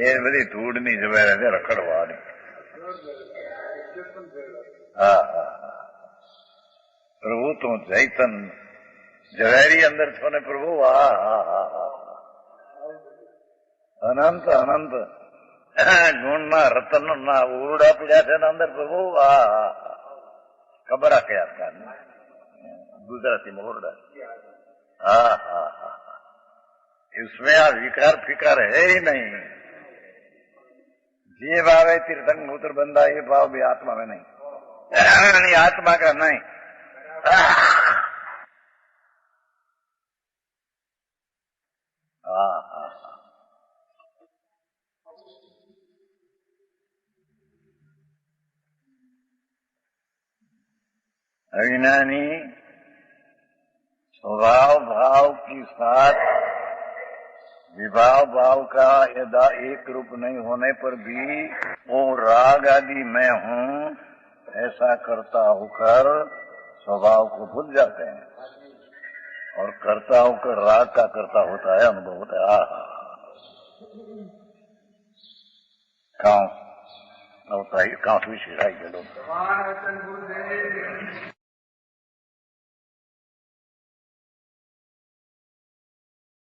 એ બધી ધૂળની જવારે છે રખડવાની. પ્રભુ તું ચૈતન ઝવેરી અંદર છો ને પ્રભુ. અનંત અનંત ગુણના રતનના ઉરડા પીડ્યા છે ને અંદર પ્રભુ. ખબર આ કયા ગુજરાતી મોરડા. इसमें आ विकार फिकार है ही नहीं. ये भाव है तीर्थंग मूत्र बंदा, ये भाव भी आत्मा में नहीं, आत्मा का नहीं. अज्ञानी स्वभाव भाव के साथ विभाव भाव का यदा एक रूप नहीं होने पर भी वो राग आदि मैं हूँ ऐसा करता होकर स्वभाव को भूल जाते हैं और करता होकर राग का करता होता है, अनुभव होता है। कांस विशेषाई के लोग